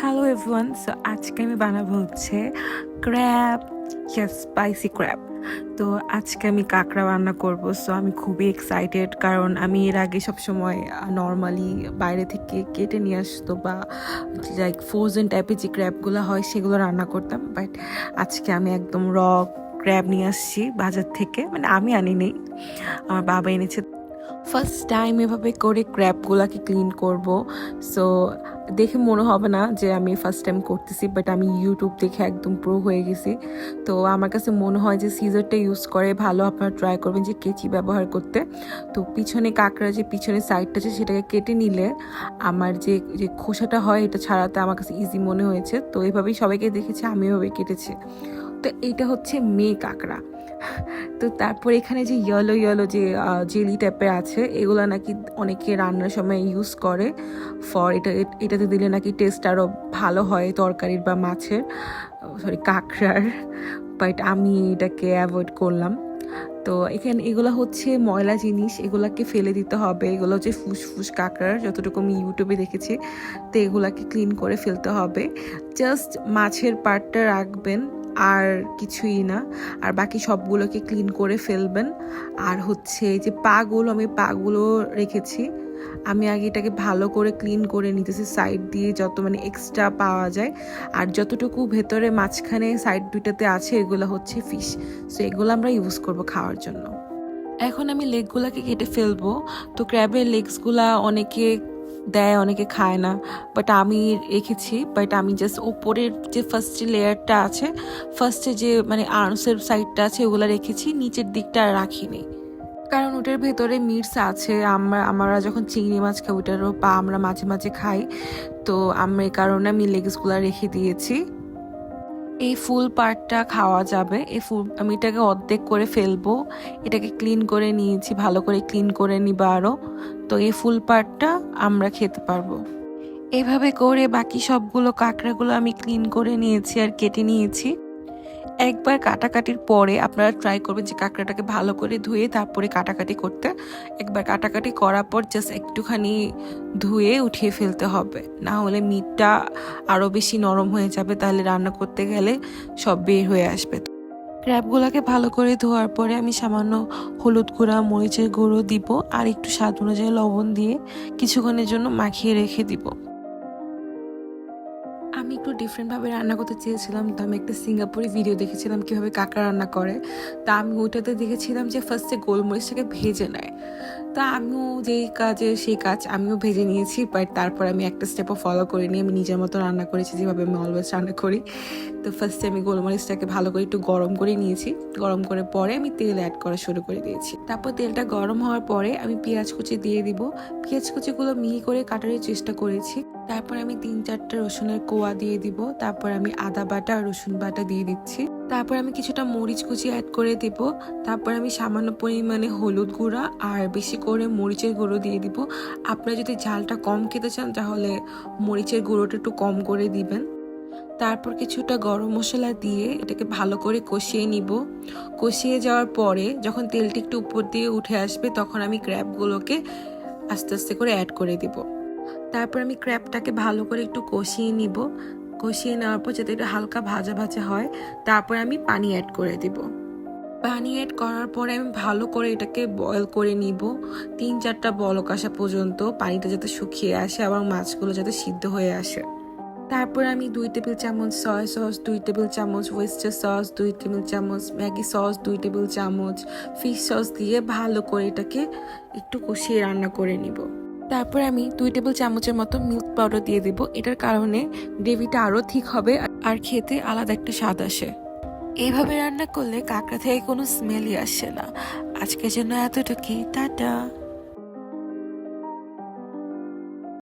Hello everyone, so আজকে আমি বানাবো হচ্ছে ক্র্যাব, স্পাইসি ক্র্যাব। তো আজকে আমি কাঁকড়া রান্না করব। সো আমি খুবই এক্সাইটেড, কারণ আমি এর আগে সবসময় নর্মালি বাইরে থেকে কেটে নিয়ে আসতো বা লাইক ফ্রোজেন টাইপের যে ক্র্যাবগুলো হয় সেগুলো রান্না করতাম। বাট আজকে আমি একদম ক্র্যাব নিয়ে আসছি বাজার থেকে, মানে আমি আনি নেই, আমার বাবা এনেছে। ফার্স্ট টাইম এভাবে করে ক্র্যাবগুলোকে ক্লিন করব। সো দেখে মনে হবে না যে আমি ফার্স্ট টাইম করতেছি, বাট আমি ইউটিউব দেখে একদম প্রো হয়ে গেছি। তো আমার কাছে মনে হয় যে সিজারটা ইউজ করে ভালো, আপনারা ট্রাই করবেন যে কেচি ব্যবহার করতে। তো পিছনে কাঁকড়া যে পিছনে সাইডটা আছে সেটাকে কেটে নিলে আমার যে যে খোসাটা হয় এটা ছাড়াতে আমার কাছে ইজি মনে হয়েছে। তো এভাবেই সবাইকে দেখেছি, আমি এভাবেই কেটেছি। তো এইটা হচ্ছে মেয়ে কাঁকড়া। তো তারপর এখানে যে ইয়েলো যে জেলি টাইপের আছে, এগুলো নাকি অনেকে রান্নার সময় ইউজ করে ফর এটাতে দিলে নাকি টেস্ট আরও ভালো হয় তরকারির বা মাছের, কাঁকড়ার। বাট আমি এটাকে অ্যাভয়েড করলাম। তো এখানে এগুলো হচ্ছে ময়লা জিনিস, এগুলাকে ফেলে দিতে হবে। এগুলো হচ্ছে ফুসফুস কাঁকড়ার, যতটুকু আমি ইউটিউবে দেখেছি। তো এগুলাকে ক্লিন করে ফেলতে হবে। জাস্ট মাছের পার্টটা রাখবেন, আর কিছুই না। আর বাকি সবগুলোকে ক্লিন করে ফেলবেন। আর হচ্ছে এই যে আমি পাগুলো রেখেছি। আমি আগে এটাকে ভালো করে ক্লিন করে নিতেছি সাইড দিয়ে, যত মানে এক্সট্রা পাওয়া যায়। আর যতটুকু ভেতরে মাঝখানে সাইড দুইটাতে আছে এগুলো হচ্ছে ফিশ। সো এগুলো আমরা ইউজ করব খাওয়ার জন্য। এখন আমি লেগগুলোকে কেটে ফেলবো। তো ক্র্যাবের লেগসগুলা অনেকে দেয়, অনেকে খায় না, বাট আমি রেখেছি। বাট আমি জাস্ট ওপরের যে ফার্স্ট লেয়ারটা আছে, ফার্স্টে যে মানে আর্মসের সাইডটা আছে ওগুলো রেখেছি, নিচের দিকটা আর রাখিনি। কারণ ওটার ভেতরে মিটস আছে, আমরা যখন চিংড়ি মাছ খাই ওটারও পা আমরা মাঝে মাঝে খাই। তো আমরা এই কারণে আমি লেগসগুলো রেখে দিয়েছি। এই ফুল পার্টটা খাওয়া যাবে। আমি এটাকে অর্ধেক করে ফেলবো। এটাকে ক্লিন করে নিয়েছি, ভালো করে ক্লিন করে নিবা আরও। তো এই ফুল পার্টটা আমরা খেতে পারবো। এইভাবে করে বাকি সবগুলো কাঁকড়াগুলো আমি ক্লিন করে নিয়েছি আর কেটে নিয়েছি। একবার কাটাকাটির পরে আপনারা ট্রাই করবেন যে কাঁকড়াটাকে ভালো করে ধুয়ে তারপরে কাটাকাটি করতে। একবার কাটাকাটি করার পর জাস্ট একটুখানি ধুয়ে উঠিয়ে ফেলতে হবে, না হলে মিটটা আরও বেশি নরম হয়ে যাবে, তাহলে রান্না করতে গেলে সব বের হয়ে আসবে। ক্র্যাবগুলোকে ভালো করে ধোয়ার পরে আমি সামান্য হলুদ গুঁড়া, মরিচের গুঁড়ো দিব, আর একটু স্বাদ অনুযায়ী লবণ দিয়ে কিছুক্ষণের জন্য মাখিয়ে রেখে দিব। আমি একটু ডিফারেন্টভাবে রান্না করতে চেয়েছিলাম। তো আমি একটা সিঙ্গাপুরি ভিডিও দেখেছিলাম কীভাবে কাঁকড়া রান্না করে। তা আমি ওইটাতে দেখেছিলাম যে ফার্স্টে গোলমরিচটাকে ভেজে নেয়। তা আমিও যেই কাজে সেই কাজ আমিও ভেজে নিয়েছি, বাট তারপর আমি একটা স্টেপও ফলো করিনি, আমি নিজের মতো রান্না করেছি যেভাবে আমি অলওয়েজ রান্না করি। তো ফার্স্টে আমি গোলমরিচটাকে ভালো করে একটু গরম করে নিয়েছি। গরম করে পরে আমি তেল অ্যাড করা শুরু করে দিয়েছি। তারপর তেলটা গরম হওয়ার পরে আমি পেঁয়াজ কুচি দিয়ে দিব। পেঁয়াজ কুচিগুলো মিহি করে কাটার চেষ্টা করেছি। তারপর আমি 3-4টা রসুনের কোয়া দিয়ে দিব। তারপর আমি আদা বাটা আর রসুন বাটা দিয়ে দিচ্ছি। তারপর আমি কিছুটা মরিচ কুচি অ্যাড করে দিব। তারপর আমি সামান্য পরিমাণে হলুদ গুঁড়া আর বেশি করে মরিচের গুঁড়ো দিয়ে দিব। আপনারা যদি ঝালটা কম খেতে চান তাহলে মরিচের গুঁড়োটা একটু কম করে দিবেন। তারপর কিছুটা গরম মশলা দিয়ে এটাকে ভালো করে কষিয়ে নিব। কষিয়ে যাওয়ার পরে যখন তেলটি একটু উপর দিয়ে উঠে আসবে তখন আমি ক্র্যাবগুলোকে আস্তে আস্তে করে অ্যাড করে দিব। তারপর আমি ক্র্যাবটাকে ভালো করে একটু কষিয়ে নিব। কষিয়ে নেওয়ার পর যাতে একটু হালকা ভাজা ভাজা হয়, তারপর আমি পানি অ্যাড করে দিব। পানি অ্যাড করার পরে আমি ভালো করে এটাকে বয়েল করে নিব 3-4টা বলক আসা পর্যন্ত, পানিটা যাতে শুকিয়ে আসে এবং মাছগুলো যাতে সিদ্ধ হয়ে আসে। তারপর আমি 2 টেবিল চামচ সয়া সস, 2 টেবিল চামচ ওয়েস্টার সস, 2 টেবিল চামচ ম্যাগি সস, 2 টেবিল চামচ ফিশ সস দিয়ে ভালো করে এটাকে একটু কষিয়ে রান্না করে নিব। তারপর আমি 2 টেবিল চামচের মতো মিল্ক পাউডার দিয়ে দেবো। এটার কারণে গ্রেভিটা আরও ঠিক হবে আর খেতে আলাদা একটা স্বাদ আসে। এইভাবে রান্না করলে কাঁকড়া থেকে কোনো স্মেলই আসে না। আজকের জন্য এতটুকুই, টাটা।